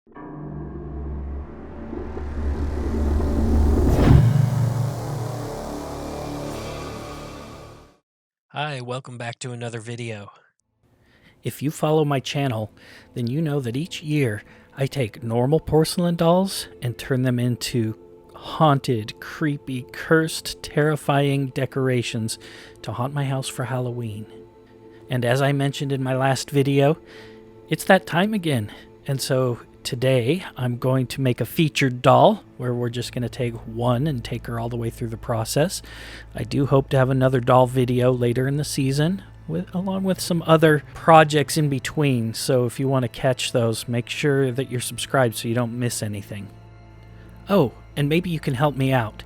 Hi, welcome back to another video. If you follow my channel, then you know that each year I take normal porcelain dolls and turn them into haunted, creepy, cursed, terrifying decorations to haunt my house for Halloween. And as I mentioned in my last video, it's that time again. And so today I'm going to make a featured doll where we're just going to take one and take her all the way through the process. I do hope to have another doll video later in the season along with some other projects in between. So if you want to catch those, make sure that you're subscribed so you don't miss anything. Oh, and maybe you can help me out.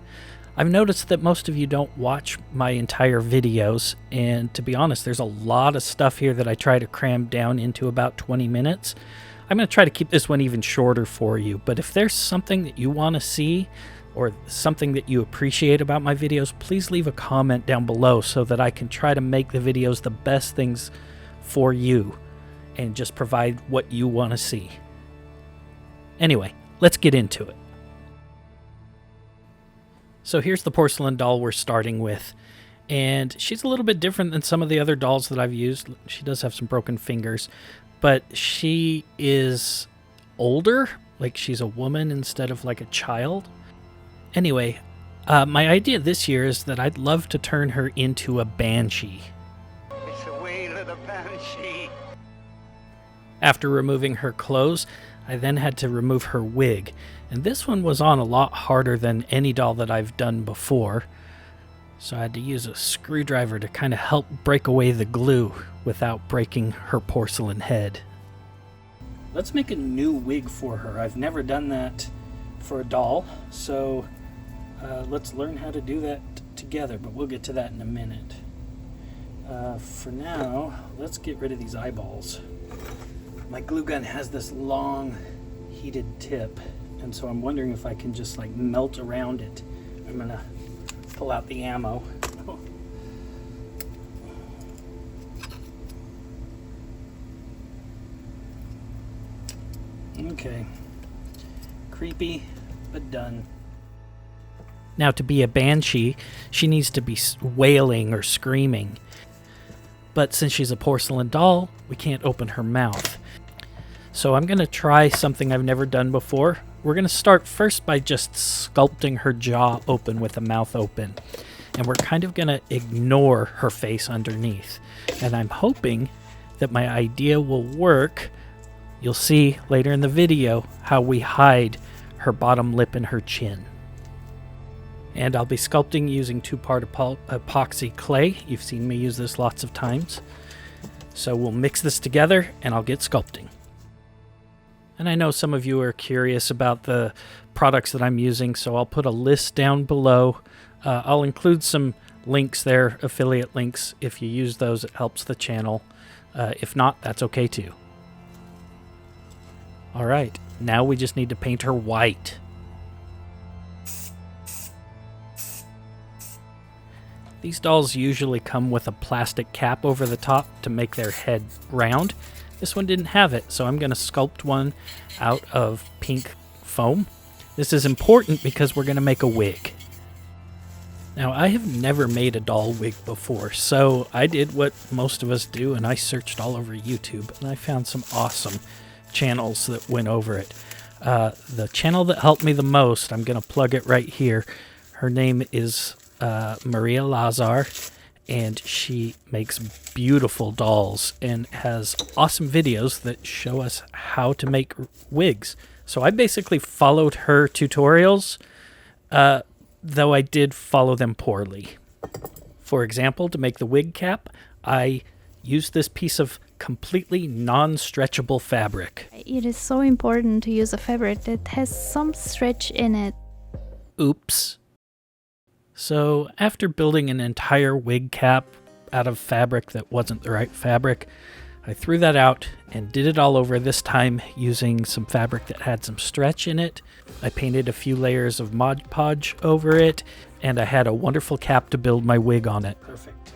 I've noticed that most of you don't watch my entire videos, and to be honest, there's a lot of stuff here that I try to cram down into about 20 minutes. I'm going to try to keep this one even shorter for you, but if there's something that you want to see or something that you appreciate about my videos, please leave a comment down below so that I can try to make the videos the best things for you and just provide what you want to see. Anyway, let's get into it. So here's the porcelain doll we're starting with, and she's a little bit different than some of the other dolls that I've used. She does have some broken fingers, but she is older, like she's a woman instead of like a child. Anyway, my idea this year is that I'd love to turn her into a banshee. It's the wail of the banshee. After removing her clothes, I then had to remove her wig, and this one was on a lot harder than any doll that I've done before, so I had to use a screwdriver to kind of help break away the glue without breaking her porcelain head. Let's make a new wig for her. I've never done that for a doll, so let's learn how to do that together, but we'll get to that in a minute. For now, let's get rid of these eyeballs. My glue gun has this long heated tip, and so I'm wondering if I can just like melt around it. I'm gonna pull out the ammo. Okay, creepy, but done. Now to be a banshee, she needs to be wailing or screaming. But since she's a porcelain doll, we can't open her mouth. So I'm going to try something I've never done before. We're going to start first by just sculpting her jaw open with the mouth open. And we're kind of going to ignore her face underneath. And I'm hoping that my idea will work. You'll see later in the video how we hide her bottom lip and her chin. And I'll be sculpting using 2-part epoxy clay. You've seen me use this lots of times. So we'll mix this together and I'll get sculpting. And I know some of you are curious about the products that I'm using, so I'll put a list down below. I'll include some links there, affiliate links. If you use those, it helps the channel. If not, that's okay too. All right, now we just need to paint her white. These dolls usually come with a plastic cap over the top to make their head round. This one didn't have it, so I'm going to sculpt one out of pink foam. This is important because we're going to make a wig. Now, I have never made a doll wig before, so I did what most of us do, and I searched all over YouTube, and I found some awesome channels that went over it. The channel that helped me the most, I'm going to plug it right here. Her name is Maria Lazar, and she makes beautiful dolls and has awesome videos that show us how to make wigs. So I basically followed her tutorials, though I did follow them poorly. For example, to make the wig cap, I used this piece of completely non-stretchable fabric. It is so important to use a fabric that has some stretch in it. Oops. So after building an entire wig cap out of fabric that wasn't the right fabric, I threw that out and did it all over, this time using some fabric that had some stretch in it. I painted a few layers of Mod Podge over it, and I had a wonderful cap to build my wig on it. Perfect.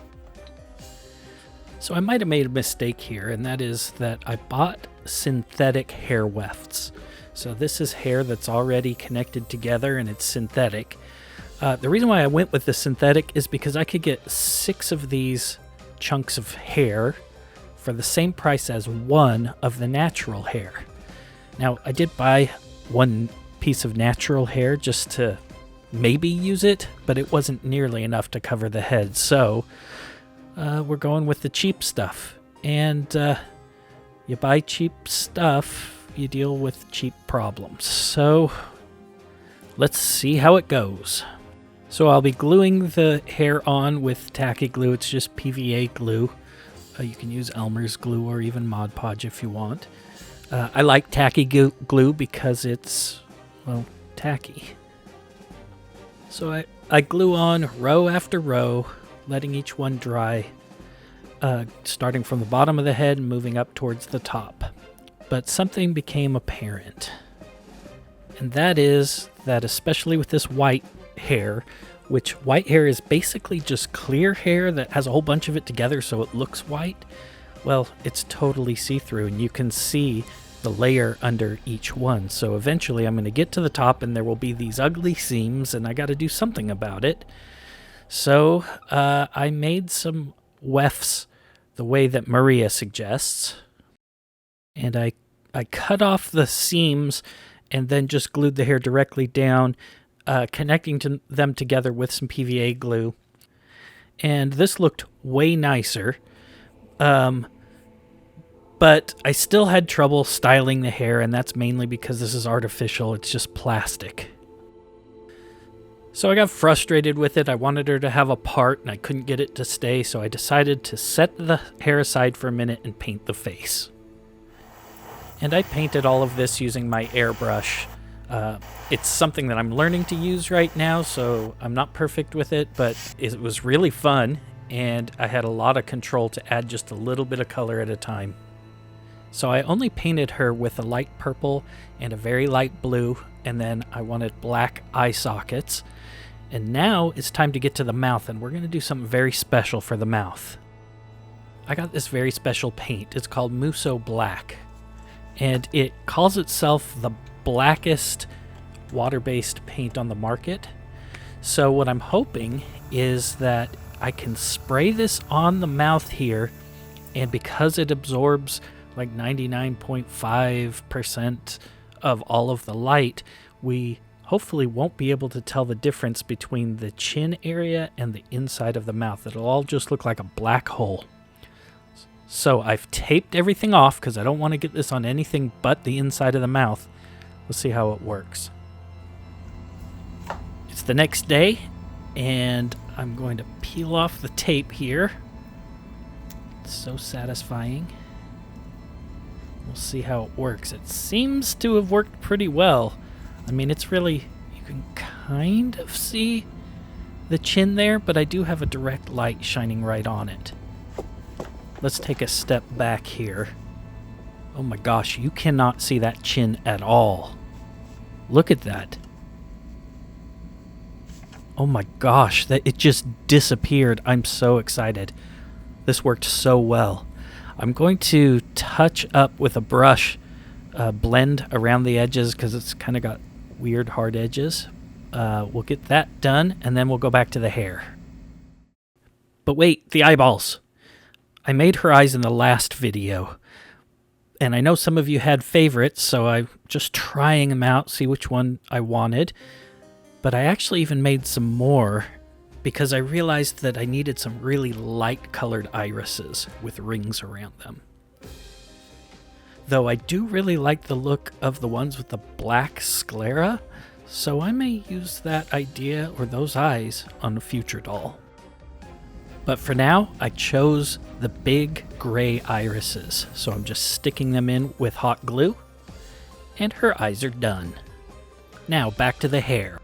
So I might have made a mistake here, and that is that I bought synthetic hair wefts. So this is hair that's already connected together and it's synthetic. The reason why I went with the synthetic is because I could get 6 of these chunks of hair for the same price as 1 of the natural hair. Now, I did buy 1 piece of natural hair just to maybe use it, but it wasn't nearly enough to cover the head. So we're going with the cheap stuff. And you buy cheap stuff, you deal with cheap problems. So let's see how it goes. So I'll be gluing the hair on with tacky glue. It's just PVA glue. You can use Elmer's glue or even Mod Podge if you want. I like tacky glue because it's, well, tacky. So I glue on row after row, letting each one dry, starting from the bottom of the head and moving up towards the top. But something became apparent. And that is that, especially with this white hair, which white hair is basically just clear hair that has a whole bunch of it together so it looks white, well, it's totally see-through and you can see the layer under each one. So eventually I'm going to get to the top and there will be these ugly seams and I got to do something about it. So I made some wefts the way that Maria suggests, and I cut off the seams and then just glued the hair directly down, connecting them together with some PVA glue. And this looked way nicer. But I still had trouble styling the hair, and that's mainly because this is artificial. It's just plastic. So I got frustrated with it. I wanted her to have a part, and I couldn't get it to stay, so I decided to set the hair aside for a minute and paint the face. And I painted all of this using my airbrush. It's something that I'm learning to use right now, so I'm not perfect with it, but it was really fun, and I had a lot of control to add just a little bit of color at a time. So I only painted her with a light purple and a very light blue, and then I wanted black eye sockets. And now it's time to get to the mouth, and we're going to do something very special for the mouth. I got this very special paint. It's called Musso Black, and it calls itself the blackest water-based paint on the market. So what I'm hoping is that I can spray this on the mouth here, and because it absorbs like 99.5% of all of the light, we hopefully won't be able to tell the difference between the chin area and the inside of the mouth. It'll all just look like a black hole. So I've taped everything off because I don't want to get this on anything but the inside of the mouth. Let's see how it works. It's the next day, and I'm going to peel off the tape here. It's so satisfying. We'll see how it works. It seems to have worked pretty well. I mean, it's really, you can kind of see the chin there, but I do have a direct light shining right on it. Let's take a step back here. Oh my gosh, you cannot see that chin at all. Look at that. Oh my gosh, it just disappeared. I'm so excited. This worked so well. I'm going to touch up with a brush, blend around the edges because it's kind of got weird hard edges. We'll get that done, and then we'll go back to the hair. But wait, the eyeballs. I made her eyes in the last video, and I know some of you had favorites, so I'm just trying them out, see which one I wanted. But I actually even made some more because I realized that I needed some really light-colored irises with rings around them. Though I do really like the look of the ones with the black sclera, so I may use that idea or those eyes on a future doll. But for now, I chose the big gray irises, so I'm just sticking them in with hot glue, and her eyes are done. Now back to the hair.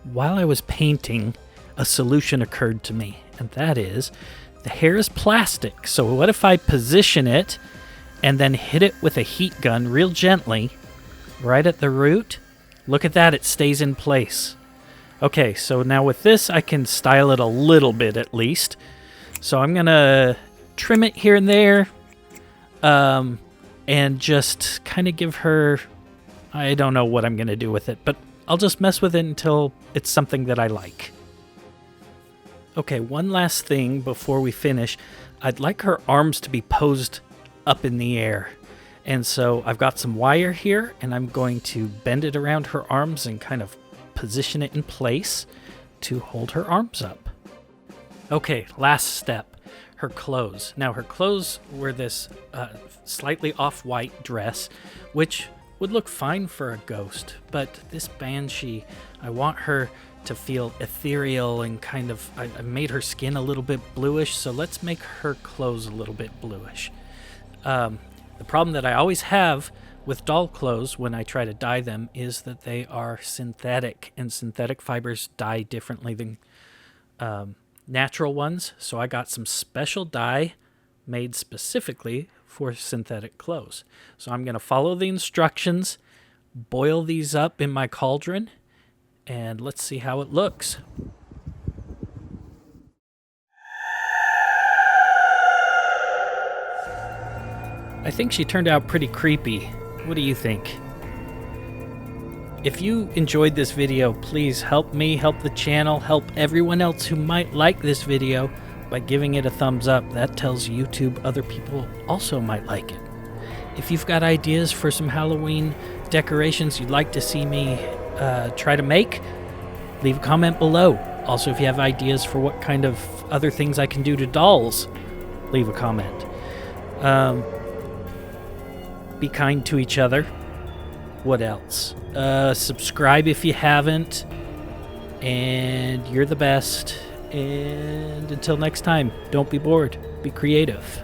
While I was painting, a solution occurred to me, and that is, the hair is plastic, so what if I position it and then hit it with a heat gun real gently, right at the root? Look at that, it stays in place. Okay, so now with this, I can style it a little bit at least. So I'm gonna trim it here and there, and just kind of give her I don't know what I'm going to do with it, but I'll just mess with it until it's something that I like. Okay, one last thing before we finish. I'd like her arms to be posed up in the air. And so I've got some wire here, and I'm going to bend it around her arms and kind of position it in place to hold her arms up. Okay, last step, her clothes. Now, her clothes were this slightly off-white dress, which would look fine for a ghost, but this banshee, I want her to feel ethereal and kind of, I made her skin a little bit bluish, so let's make her clothes a little bit bluish. The problem that I always have with doll clothes when I try to dye them is that they are synthetic, and synthetic fibers dye differently than natural ones, so I got some special dye made specifically for synthetic clothes. So I'm going to follow the instructions, boil these up in my cauldron, and let's see how it looks. I think she turned out pretty creepy. What do you think? If you enjoyed this video, please help me, help the channel, help everyone else who might like this video by giving it a thumbs up. That tells YouTube other people also might like it. If you've got ideas for some Halloween decorations you'd like to see me try to make, leave a comment below. Also, if you have ideas for what kind of other things I can do to dolls, leave a comment. Be kind to each other. What else? Subscribe if you haven't. And you're the best. And until next time, don't be bored. Be creative.